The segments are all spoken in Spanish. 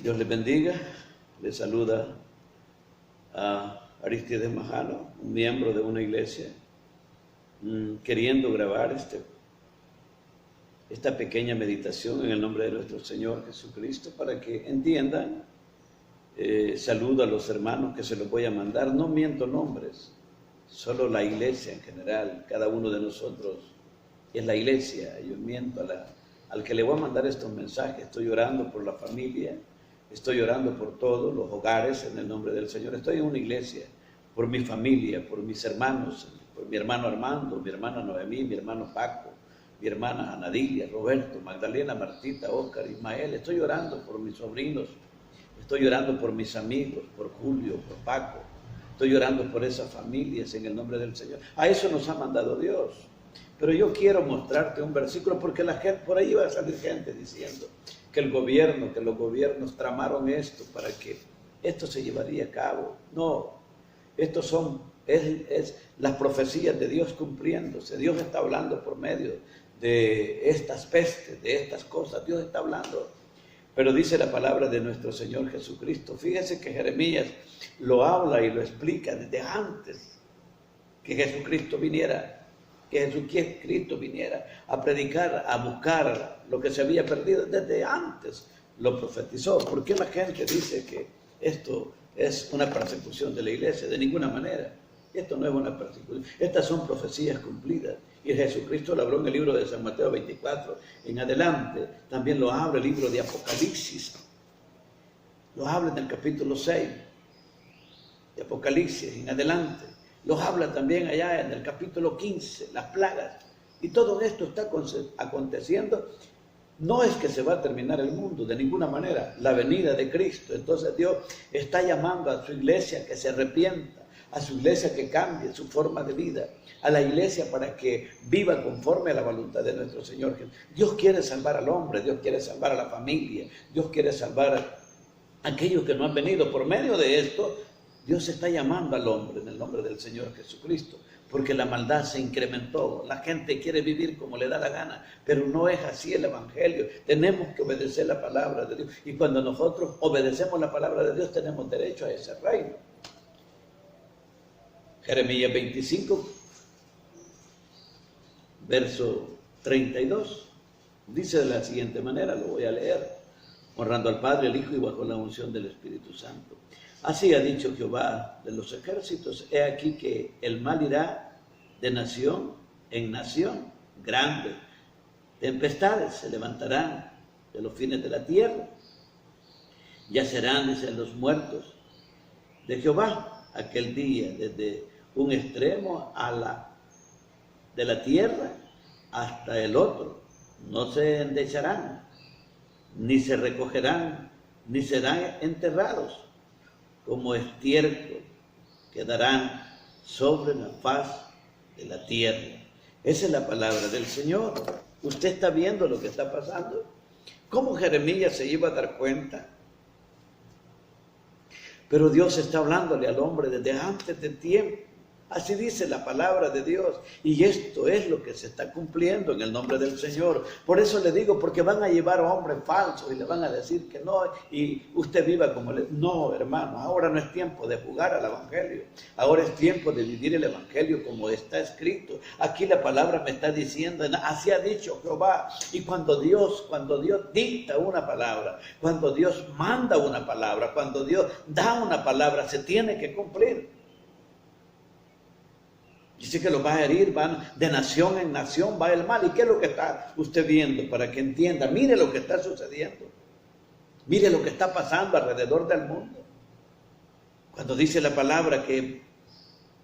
Dios les bendiga. Les saluda a Aristides Majano, un miembro de una iglesia, queriendo grabar esta pequeña meditación en el nombre de nuestro Señor Jesucristo para que entiendan. Saludo a los hermanos que se los voy a mandar. No miento nombres, solo la iglesia en general. Cada uno de nosotros es la iglesia. Yo miento al que le voy a mandar estos mensajes. Estoy orando por la familia. Estoy orando por todos los hogares en el nombre del Señor. Estoy en una iglesia, por mi familia, por mis hermanos, por mi hermano Armando, mi hermana Noemí, mi hermano Paco, mi hermana Anadilia, Roberto, Magdalena, Martita, Óscar, Ismael. Estoy orando por mis sobrinos. Estoy orando por mis amigos, por Julio, por Paco. Estoy orando por esas familias en el nombre del Señor. A eso nos ha mandado Dios. Pero yo quiero mostrarte un versículo porque la gente, por ahí va a salir gente diciendo que los gobiernos tramaron esto para que esto se llevaría a cabo. No, estos es las profecías de Dios cumpliéndose. Dios está hablando por medio de estas pestes, de estas cosas. Dios está hablando. Pero dice la palabra de nuestro Señor Jesucristo. Fíjese que Jeremías lo habla y lo explica desde antes que Jesucristo viniera. Que Jesucristo viniera a predicar, a buscar lo que se había perdido. Desde antes lo profetizó. ¿Por qué la gente dice que esto es una persecución de la iglesia? De ninguna manera. Esto no es una persecución. Estas son profecías cumplidas. Y Jesucristo lo habló en el libro de San Mateo 24 en adelante. También lo habla el libro de Apocalipsis. Lo habla en el capítulo 6 de Apocalipsis en adelante. Los habla también allá en el capítulo 15, las plagas. Y todo esto está aconteciendo. No es que se va a terminar el mundo, de ninguna manera. La venida de Cristo. Entonces Dios está llamando a su iglesia que se arrepienta, a su iglesia que cambie su forma de vida, a la iglesia para que viva conforme a la voluntad de nuestro Señor. Dios quiere salvar al hombre, Dios quiere salvar a la familia, Dios quiere salvar a aquellos que no han venido. Por medio de esto, Dios está llamando al hombre en el nombre del Señor Jesucristo, porque la maldad se incrementó. La gente quiere vivir como le da la gana, pero no es así el Evangelio. Tenemos que obedecer la palabra de Dios. Y cuando nosotros obedecemos la palabra de Dios, tenemos derecho a ese reino. Jeremías 25, verso 32, dice de la siguiente manera, lo voy a leer: honrando al Padre, al Hijo y bajo la unción del Espíritu Santo. Así ha dicho Jehová de los ejércitos: he aquí que el mal irá de nación en nación, grandes tempestades se levantarán de los fines de la tierra, yacerán, dicen, los muertos de Jehová aquel día, desde un extremo de la tierra hasta el otro. No se endecharán, ni se recogerán, ni serán enterrados. Como estiércol quedarán sobre la faz de la tierra. Esa es la palabra del Señor. Usted está viendo lo que está pasando. ¿Cómo Jeremías se iba a dar cuenta? Pero Dios está hablándole al hombre desde antes de tiempo. Así dice la palabra de Dios. Y esto es lo que se está cumpliendo en el nombre del Señor. Por eso le digo, porque van a llevar a hombres falsos y le van a decir que no, y usted viva como le... No, hermano, ahora no es tiempo de jugar al Evangelio. Ahora es tiempo de vivir el Evangelio como está escrito. Aquí la palabra me está diciendo, así ha dicho Jehová. Y cuando Dios dicta una palabra, cuando Dios manda una palabra, cuando Dios da una palabra, se tiene que cumplir. Dice que los va a herir, van de nación en nación, va el mal. ¿Y qué es lo que está usted viendo? Para que entienda, mire lo que está sucediendo. Mire lo que está pasando alrededor del mundo. Cuando dice la palabra que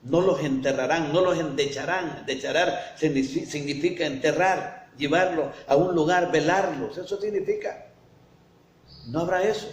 no los enterrarán, no los endecharán. Endechar significa enterrar, llevarlos a un lugar, velarlos. Eso significa. No habrá eso.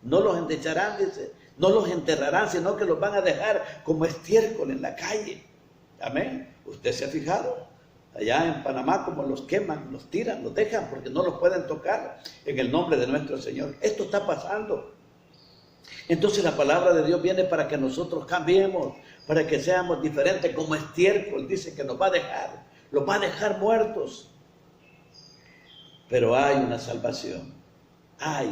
No los endecharán, dice. No los enterrarán, sino que los van a dejar como estiércol en la calle. Amén. ¿Usted se ha fijado? Allá en Panamá como los queman, los tiran, los dejan porque no los pueden tocar en el nombre de nuestro Señor. Esto está pasando. Entonces la palabra de Dios viene para que nosotros cambiemos, para que seamos diferentes como estiércol. Dice que nos va a dejar muertos. Pero hay una salvación. Hay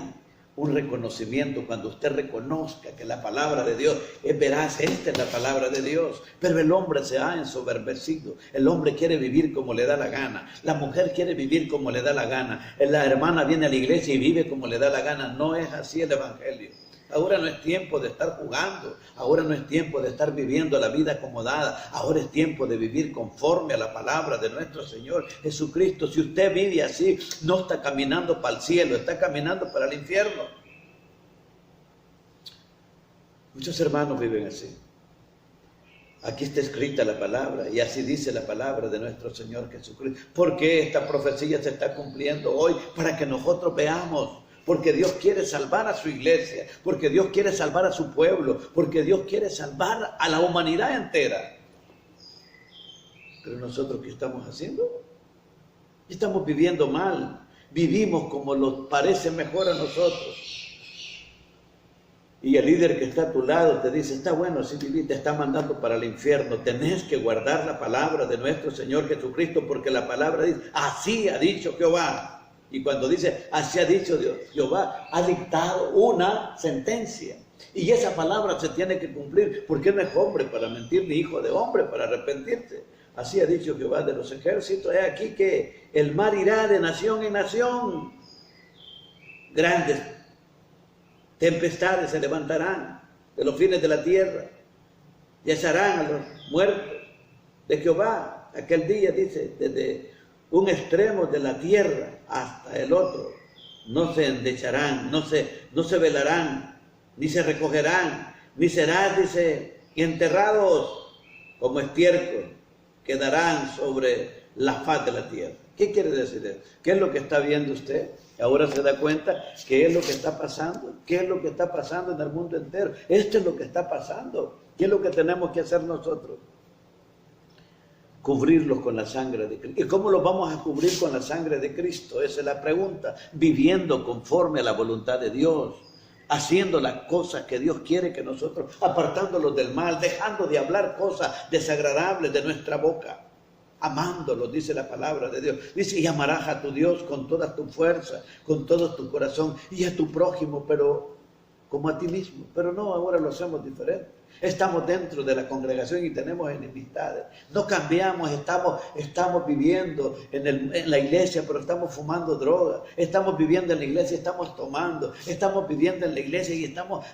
un reconocimiento, cuando usted reconozca que la palabra de Dios es veraz, esta es la palabra de Dios. Pero el hombre se ha ensoberbecido, el hombre quiere vivir como le da la gana, la mujer quiere vivir como le da la gana, la hermana viene a la iglesia y vive como le da la gana. No es así el evangelio. Ahora no es tiempo de estar jugando, ahora no es tiempo de estar viviendo la vida acomodada, ahora es tiempo de vivir conforme a la palabra de nuestro Señor Jesucristo. Si usted vive así, no está caminando para el cielo, está caminando para el infierno. Muchos hermanos viven así. Aquí está escrita la palabra y así dice la palabra de nuestro Señor Jesucristo. ¿Por qué esta profecía se está cumpliendo hoy? Para que nosotros veamos. Porque Dios quiere salvar a su iglesia, porque Dios quiere salvar a su pueblo, porque Dios quiere salvar a la humanidad entera. Pero nosotros, ¿qué estamos haciendo? Estamos viviendo mal, vivimos como nos parece mejor a nosotros. Y el líder que está a tu lado te dice, está bueno, si vivís, te está mandando para el infierno. Tenés que guardar la palabra de nuestro Señor Jesucristo, porque la palabra dice, así ha dicho Jehová. Y cuando dice, así ha dicho Dios, Jehová ha dictado una sentencia. Y esa palabra se tiene que cumplir, porque no es hombre para mentir, ni hijo de hombre para arrepentirse. Así ha dicho Jehová de los ejércitos. He aquí que el mar irá de nación en nación. Grandes tempestades se levantarán de los fines de la tierra y echarán a los muertos de Jehová. Aquel día, dice, desde un extremo de la tierra hasta el otro, no se endecharán, no se velarán, ni se recogerán, ni serán, dice, enterrados como estiércol, quedarán sobre la faz de la tierra. ¿Qué quiere decir eso? ¿Qué es lo que está viendo usted? Ahora se da cuenta qué es lo que está pasando, qué es lo que está pasando en el mundo entero. Esto es lo que está pasando. ¿Qué es lo que tenemos que hacer nosotros? Cubrirlos con la sangre de Cristo. ¿Y cómo los vamos a cubrir con la sangre de Cristo? Esa es la pregunta. Viviendo conforme a la voluntad de Dios, haciendo las cosas que Dios quiere que nosotros, apartándolos del mal, dejando de hablar cosas desagradables de nuestra boca, amándolos, dice la palabra de Dios. Dice, y amarás a tu Dios con toda tu fuerza, con todo tu corazón, y a tu prójimo, pero como a ti mismo. Pero no, ahora lo hacemos diferente. Estamos dentro de la congregación y tenemos enemistades. No cambiamos, estamos viviendo en la iglesia, pero estamos fumando droga. Estamos viviendo en la iglesia y estamos tomando. Estamos viviendo en la iglesia y estamos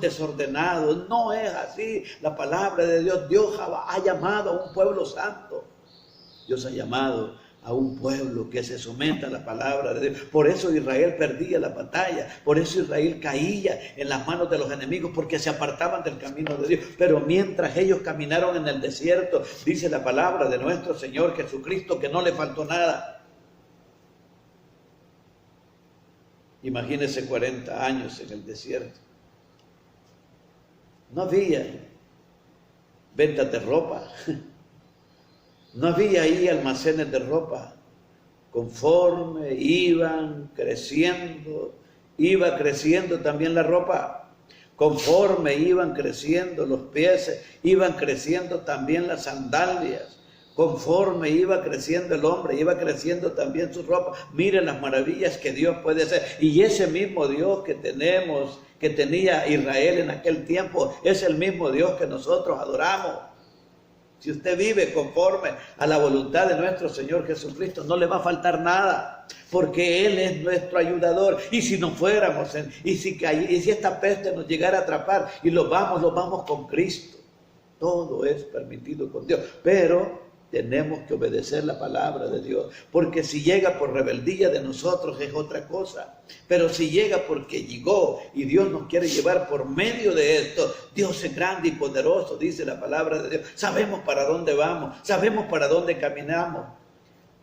desordenados. No es así la palabra de Dios. Dios ha llamado a un pueblo santo. Dios ha llamado a un pueblo que se someta a la palabra de Dios. Por eso Israel perdía la batalla, por eso Israel caía en las manos de los enemigos, porque se apartaban del camino de Dios. Pero mientras ellos caminaron en el desierto, dice la palabra de nuestro Señor Jesucristo, que no le faltó nada. Imagínense 40 años en el desierto. No había ventas de ropa. No había ahí almacenes de ropa. Conforme iban creciendo, iba creciendo también la ropa. Conforme iban creciendo los pies, iban creciendo también las sandalias. Conforme iba creciendo el hombre, iba creciendo también su ropa. Miren las maravillas que Dios puede hacer. Y ese mismo Dios que tenemos, que tenía Israel en aquel tiempo, es el mismo Dios que nosotros adoramos. Si usted vive conforme a la voluntad de nuestro Señor Jesucristo, no le va a faltar nada, porque Él es nuestro ayudador. Y si no fuéramos, y si esta peste nos llegara a atrapar, y los vamos con Cristo. Todo es permitido con Dios, pero tenemos que obedecer la palabra de Dios, porque si llega por rebeldía de nosotros es otra cosa, pero si llega porque llegó y Dios nos quiere llevar por medio de esto, Dios es grande y poderoso, dice la palabra de Dios. Sabemos para dónde vamos, sabemos para dónde caminamos.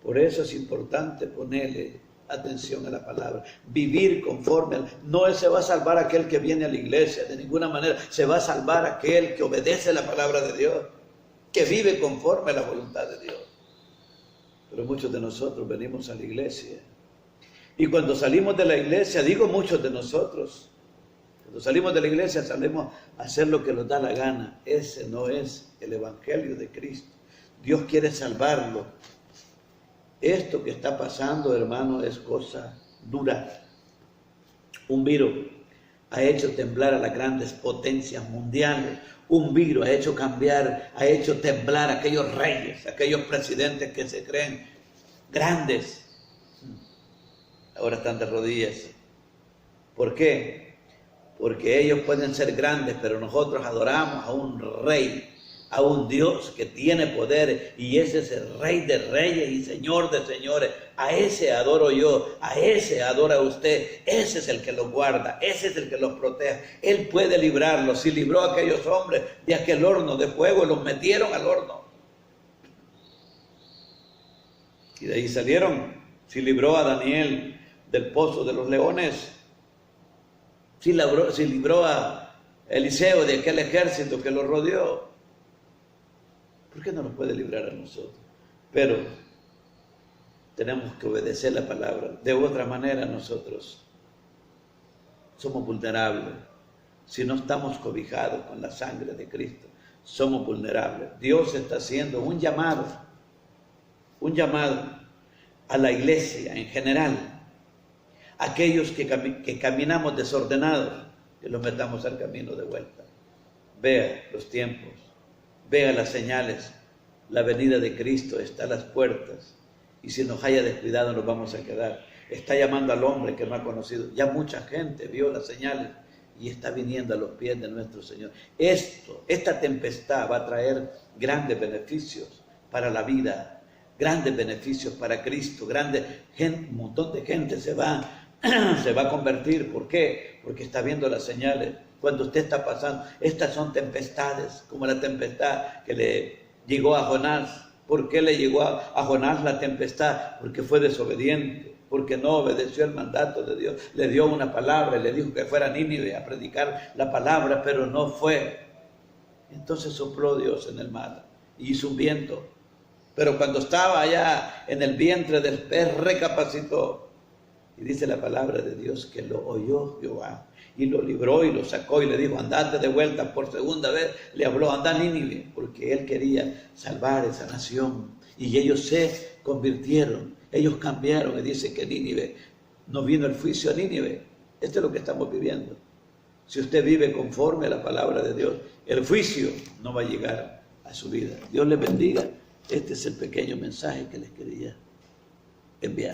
Por eso es importante ponerle atención a la palabra, vivir conforme. No se va a salvar aquel que viene a la iglesia, de ninguna manera. Se va a salvar aquel que obedece la palabra de Dios, que vive conforme a la voluntad de Dios. Pero muchos de nosotros venimos a la iglesia, y cuando salimos de la iglesia, digo muchos de nosotros, cuando salimos de la iglesia salimos a hacer lo que nos da la gana. Ese no es el evangelio de Cristo. Dios quiere salvarlo. Esto que está pasando, hermano, es cosa dura. Un virus ha hecho temblar a las grandes potencias mundiales. Un virus ha hecho cambiar, ha hecho temblar a aquellos reyes, a aquellos presidentes que se creen grandes. Ahora están de rodillas. ¿Por qué? Porque ellos pueden ser grandes, pero nosotros adoramos a un rey, a un Dios que tiene poder, y ese es el Rey de reyes y Señor de señores. A ese adoro yo, a ese adora usted. Ese es el que los guarda, ese es el que los protege. Él puede librarlos. Si libró a aquellos hombres de aquel horno de fuego, los metieron al horno y de ahí salieron. Si libró a Daniel del pozo de los leones, si libró a Eliseo de aquel ejército que lo rodeó, ¿por qué no nos puede librar a nosotros? Pero tenemos que obedecer la palabra. De otra manera nosotros somos vulnerables. Si no estamos cobijados con la sangre de Cristo, somos vulnerables. Dios está haciendo un llamado a la iglesia en general. Aquellos que caminamos desordenados, que los metamos al camino de vuelta. Vea los tiempos, vea las señales. La venida de Cristo está a las puertas, y si nos haya descuidado nos vamos a quedar. Está llamando al hombre que no ha conocido. Ya mucha gente vio las señales y está viniendo a los pies de nuestro Señor. Esta tempestad va a traer grandes beneficios para la vida, grandes beneficios para Cristo, un montón de gente se va a convertir. ¿Por qué? Porque está viendo las señales. Cuando usted está pasando, estas son tempestades, como la tempestad que le llegó a Jonás. ¿Por qué le llegó a Jonás la tempestad? Porque fue desobediente, porque no obedeció el mandato de Dios. Le dio una palabra, le dijo que fuera a Nínive a predicar la palabra, pero no fue. Entonces sopló Dios en el mar y hizo un viento. Pero cuando estaba allá en el vientre del pez, recapacitó. Y dice la palabra de Dios que lo oyó Jehová y lo libró y lo sacó y le dijo: andate de vuelta. Por segunda vez le habló: anda a Nínive, porque él quería salvar esa nación. Y ellos se convirtieron, ellos cambiaron. Y dice que Nínive, no vino el juicio a Nínive. Esto es lo que estamos viviendo. Si usted vive conforme a la palabra de Dios, el juicio no va a llegar a su vida. Dios les bendiga. Este es el pequeño mensaje que les quería enviar.